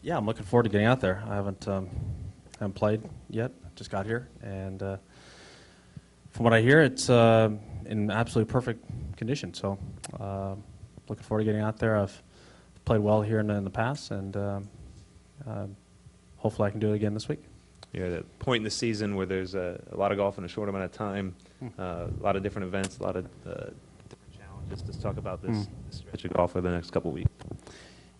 Yeah, I'm looking forward to getting out there. I haven't played yet. Just got here, and from what I hear, it's in absolutely perfect condition. So, looking forward to getting out there. I've played well here in the past, and hopefully I can do it again this week. You're at a point in the season where there's a lot of golf in a short amount of time, a lot of different events, a lot of different challenges. Let's talk about this stretch of golf for the next couple of weeks.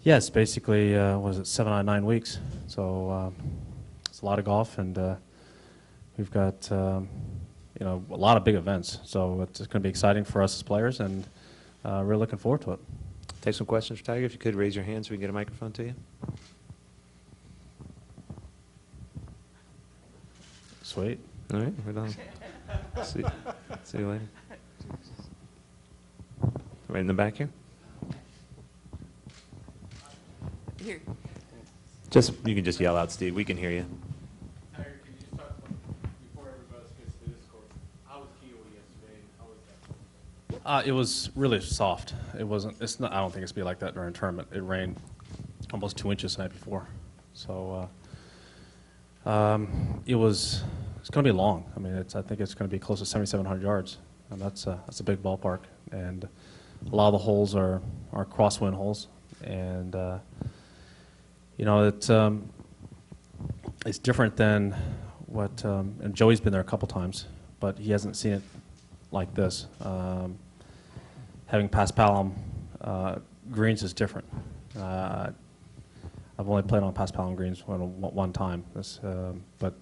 Yes, basically, what is it, 7 out of 9 weeks. So it's a lot of golf, and we've got a lot of big events. So it's going to be exciting for us as players, and really looking forward to it. Take some questions for Tiger. If you could raise your hand so we can get a microphone to you. Sweet. All right, we're done. See you later. Right in the back here. Here. You can just yell out, Steve. We can hear you. Tiger, can you just talk before everybody else gets to this course? How was Kiel yesterday? And how was that? It was really soft. It wasn't. It's not. I don't think it's be like that during a tournament. It rained almost 2 inches the night before, so It's going to be long. I mean, I think it's going to be close to 7,700 yards, and that's a big ballpark. And a lot of the holes are crosswind holes, and it's different than what. And Joey's been there a couple times, but he hasn't seen it like this. Having Paspalum greens is different. I've only played on Paspalum greens one time, but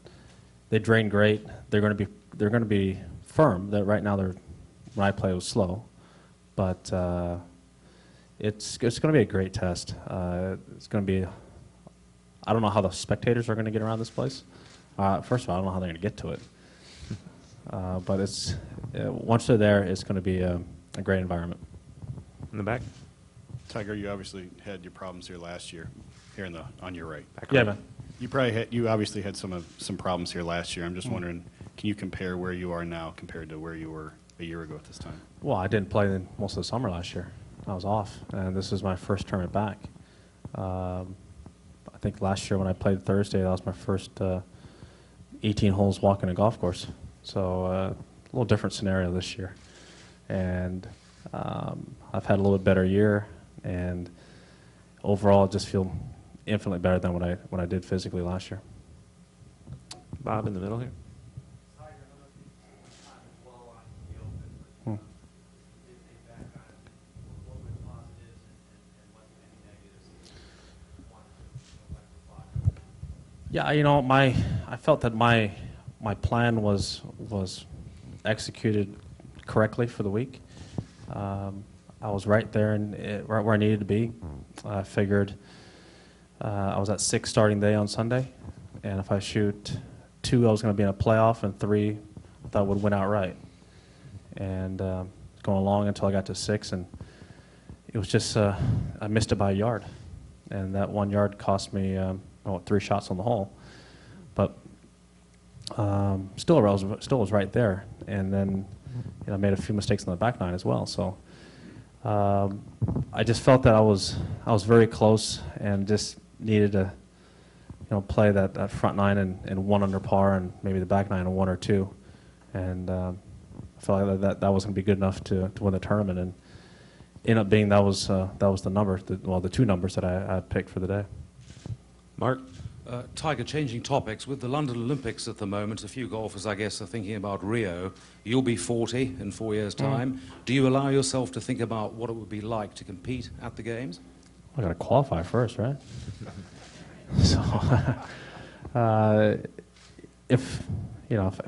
they drain great. They're going to be firm. Right now, when I play, it was slow, but it's going to be a great test. It's going to be. I don't know how the spectators are going to get around this place. First of all, I don't know how they're going to get to it. But once they're there, it's going to be a great environment. In the back. Tiger, you obviously had your problems here last year, here on your right. Yeah, man. You obviously had some problems here last year. I'm just wondering, can you compare where you are now compared to where you were a year ago at this time? Well, I didn't play most of the summer last year. I was off, and this is my first tournament back. I think last year when I played Thursday, that was my first 18 holes walking a golf course. So a little different scenario this year. And I've had a little bit better year, and overall I just feel infinitely better than what I did physically last year. Bob in the middle here. Yeah, I felt that my plan was executed correctly for the week. I was right there and right where I needed to be. I figured I was at 6 starting day on Sunday, and if I shoot 2, I was going to be in a playoff, and 3, I thought would win outright. And going along until I got to 6, and it was just I missed it by a yard, and that 1 yard cost me 3 shots on the hole. But still was right there, and then I made a few mistakes on the back nine as well. So I just felt that I was very close and just needed to play that front nine and 1 under par, and maybe the back nine a 1 or 2, and I felt like that was going to be good enough to win the tournament, and ended up being that was the number, the 2 numbers that I had picked for the day. Mark. Tiger, changing topics, with the London Olympics at the moment, a few golfers, I guess, are thinking about Rio. You'll be 40 in 4 years' time. Do you allow yourself to think about what it would be like to compete at the Games? I got to qualify first, right? So, if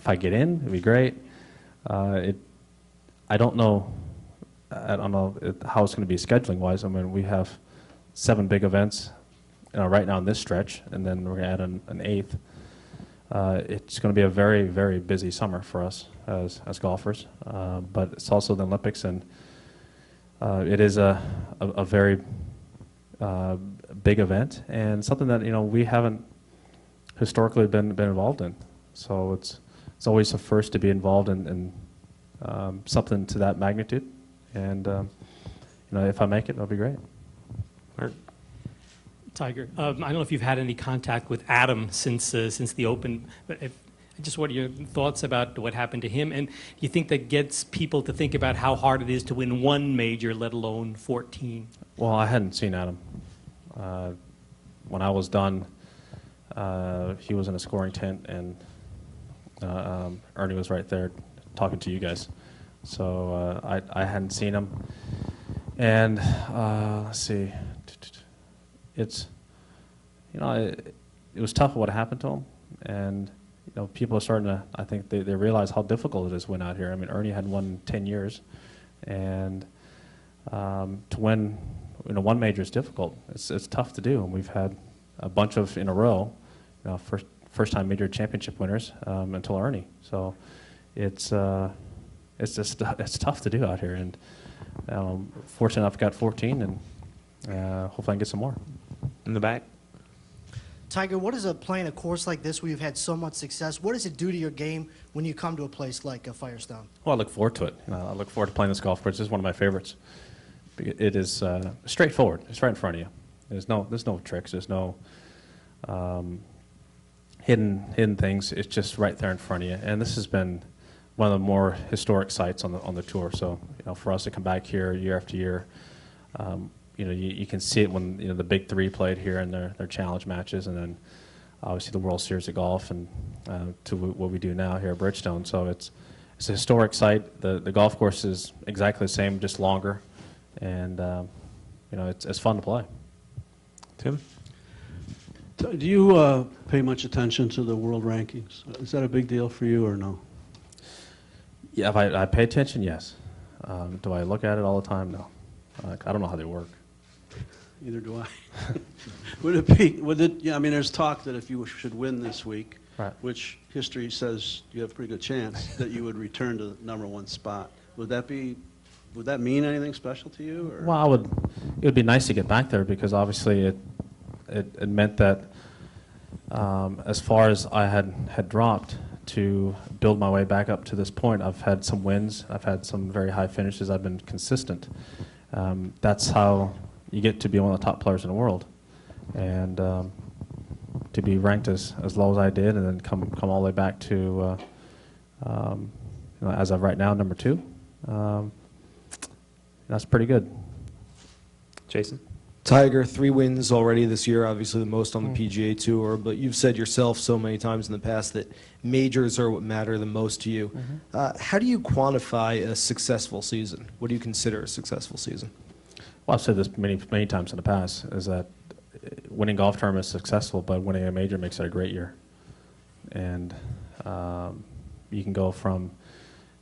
I get in, it'd be great. I don't know how it's going to be scheduling wise. I mean, we have 7 big events. Right now in this stretch, and then we're going to add an 8th. It's going to be a very, very busy summer for us as golfers, but it's also the Olympics, and it is a very big event, and something that we haven't historically been involved in. So it's always a first to be involved in something to that magnitude, and if I make it, that'll be great. Mark. Tiger. I don't know if you've had any contact with Adam since the Open, but just what are your thoughts about what happened to him? And do you think that gets people to think about how hard it is to win one major, let alone 14? Well, I hadn't seen Adam. When I was done, he was in a scoring tent, and Ernie was right there talking to you guys. So I hadn't seen him. And let's see. It's, it was tough what happened to him. And, people are starting to, I think they realize how difficult it is to win out here. I mean, Ernie hadn't won in 10 years. And to win, one major is difficult. It's tough to do. And we've had a bunch of in a row, first-time major championship winners until Ernie. So it's tough to do out here. And fortunate enough, got 14, and hopefully I can get some more. In the back. Tiger, what is playing a course like this where you've had so much success? What does it do to your game when you come to a place like Firestone? Well, I look forward to it. I look forward to playing this golf course. This is one of my favorites. It is straightforward. It's right in front of you. There's no tricks. There's no hidden things. It's just right there in front of you. And this has been one of the more historic sites on the tour. So for us to come back here year after year, you can see it when the big three played here in their challenge matches, and then obviously the World Series of Golf, and to what we do now here at Bridgestone. So it's a historic site. The golf course is exactly the same, just longer, and it's fun to play. Tim? Do you pay much attention to the world rankings? Is that a big deal for you or no? Yeah, if I pay attention, yes. Do I look at it all the time? No. I don't know how they work. Neither do I. Yeah, I mean, there's talk that if you should win this week, right, which history says you have a pretty good chance, that you would return to the #1 spot. Would that mean anything special to you? Or? Well, it would be nice to get back there, because obviously it meant that as far as I had dropped, to build my way back up to this point, I've had some wins, I've had some very high finishes, I've been consistent. That's how you get to be one of the top players in the world, and to be ranked as low as I did, and then come all the way back to as of right now, #2. That's pretty good. Jason? Tiger, 3 wins already this year, obviously the most on the PGA Tour, but you've said yourself so many times in the past that majors are what matter the most to you. How do you quantify a successful season? What do you consider a successful season? Well, I've said this many times in the past, is that winning golf tournaments is successful, but winning a major makes it a great year. And you can go from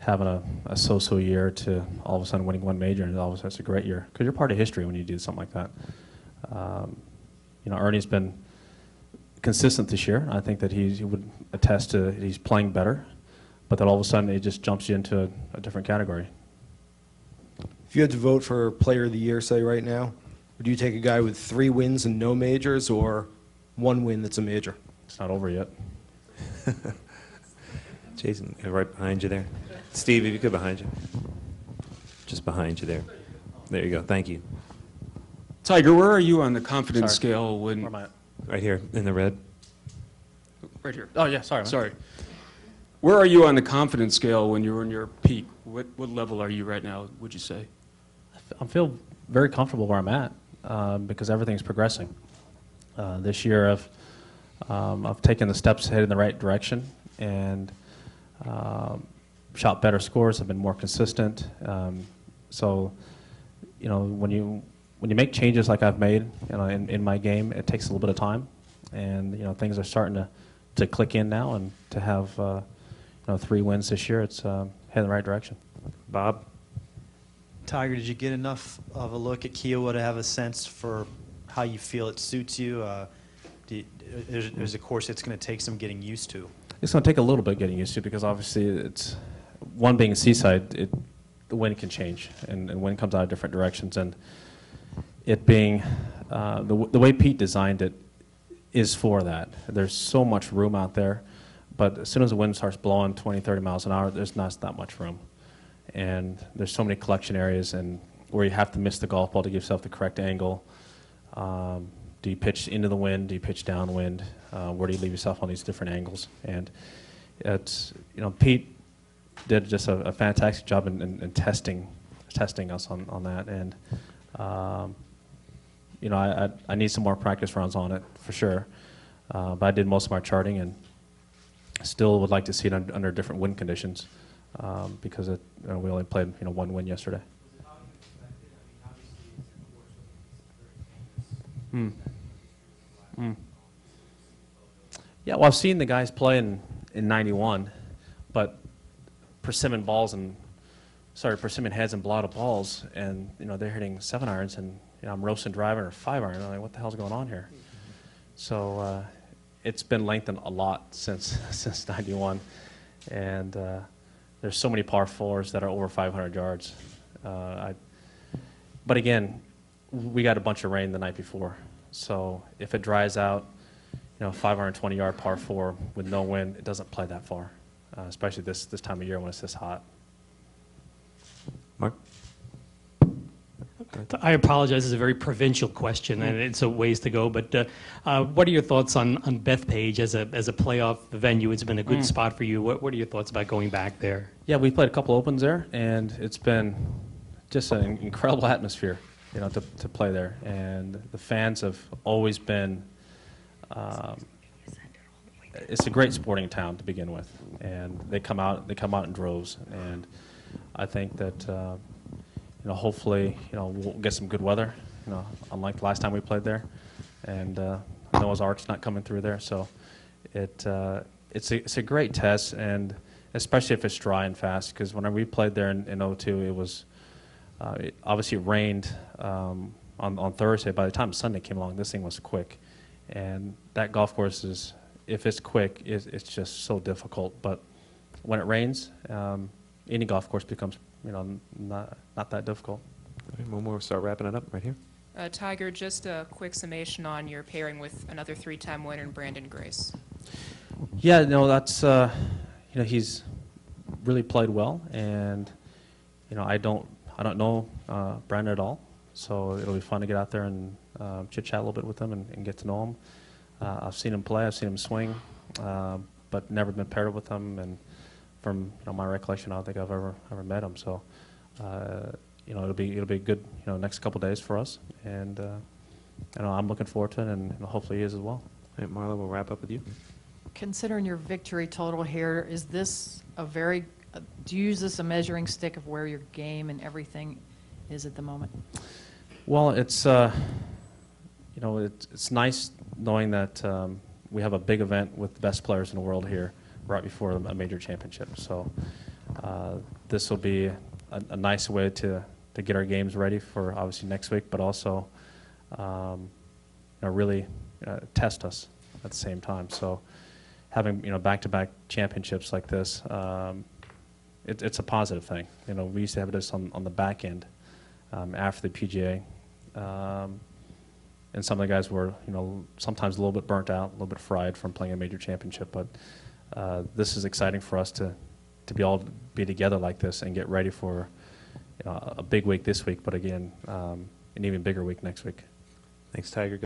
having a so-so year to all of a sudden winning one major, and all of a sudden it's a great year, because you're part of history when you do something like that. Ernie's been consistent this year. I think that he would attest to he's playing better, but that all of a sudden it just jumps you into a different category. If you had to vote for Player of the Year, say right now, would you take a guy with 3 wins and no majors, or 1 win that's a major? It's not over yet. Jason, right behind you there. Steve, if you could, behind you. Just behind you there. There you go. Thank you. Tiger, where are you on the confidence Sorry. scale when... Where am I at? Right here in the red. Right here. Oh, yeah, sorry. Man. Sorry. Where are you on the confidence scale when you're in your peak? What level are you right now, would you say? I feel very comfortable where I'm at, because everything's progressing. This year I've taken the steps ahead in the right direction, and shot better scores, have been more consistent. So, when you make changes like I've made, in my game, it takes a little bit of time, and things are starting to click in now, and to have 3 wins this year, it's heading in the right direction. Bob? Tiger, did you get enough of a look at Kiowa to have a sense for how you feel it suits you? There's a course it's going to take some getting used to. It's going to take a little bit getting used to, because obviously it's one being seaside, the wind can change, and wind comes out of different directions, and it being the way Pete designed it is for that. There's so much room out there, but as soon as the wind starts blowing 20, 30 miles an hour, there's not that much room. And there's so many collection areas, and where you have to miss the golf ball to give yourself the correct angle, do you pitch into the wind? Do you pitch downwind? Where do you leave yourself on these different angles? And it's, Pete did just a fantastic job in testing us on that. And, I need some more practice runs on it for sure. But I did most of my charting and still would like to see it under different wind conditions because we only played one win yesterday. Yeah, well, I've seen the guys play in 91, but persimmon heads and blotted balls, and they're hitting 7-irons, and I'm roasting driving or 5-iron. I'm like, what the hell's going on here? So it's been lengthened a lot since 91, and there's so many par fours that are over 500 yards. But again, we got a bunch of rain the night before, so if it dries out, 520-yard par 4 with no wind, it doesn't play that far, especially this time of year when it's this hot. Mark? I apologize. This is a very provincial question, and it's a ways to go. But what are your thoughts on Bethpage as a playoff venue? It's been a good spot for you. What are your thoughts about going back there? Yeah, we played a couple opens there, and it's been just an incredible atmosphere, to play there. And the fans have always been. It's a great sporting town to begin with, and they come out in droves. And I think that. Hopefully, we'll get some good weather, unlike the last time we played there. And Noah's Ark's not coming through there, so it's a great test, and especially if it's dry and fast, because whenever we played there in 02, it was, obviously it rained on Thursday. By the time Sunday came along, this thing was quick. And that golf course is, if it's quick, it's just so difficult. But when it rains, any golf course becomes not that difficult. Okay, one more, we'll start wrapping it up right here. Tiger, just a quick summation on your pairing with another 3-time winner, Brandon Grace. Yeah, that's he's really played well, and I don't know Brandon at all, so it'll be fun to get out there and chit chat a little bit with him and get to know him. I've seen him play, I've seen him swing, but never been paired with him, and from my recollection, I don't think I've ever met him. So, it'll be a good next couple days for us, and I'm looking forward to it, and hopefully he is as well. All right, Marla, we'll wrap up with you. Considering your victory total here, is this do you use this a measuring stick of where your game and everything is at the moment? Well, it's it's nice knowing that we have a big event with the best players in the world here right before a major championship. So this will be a nice way to get our games ready for obviously next week, but also really test us at the same time. So having back-to-back championships like this, it's a positive thing. We used to have this on the back end after the PGA, and some of the guys were sometimes a little bit burnt out, a little bit fried from playing a major championship, but this is exciting for us to be together like this and get ready for a big week this week, but again, an even bigger week next week. Thanks, Tiger.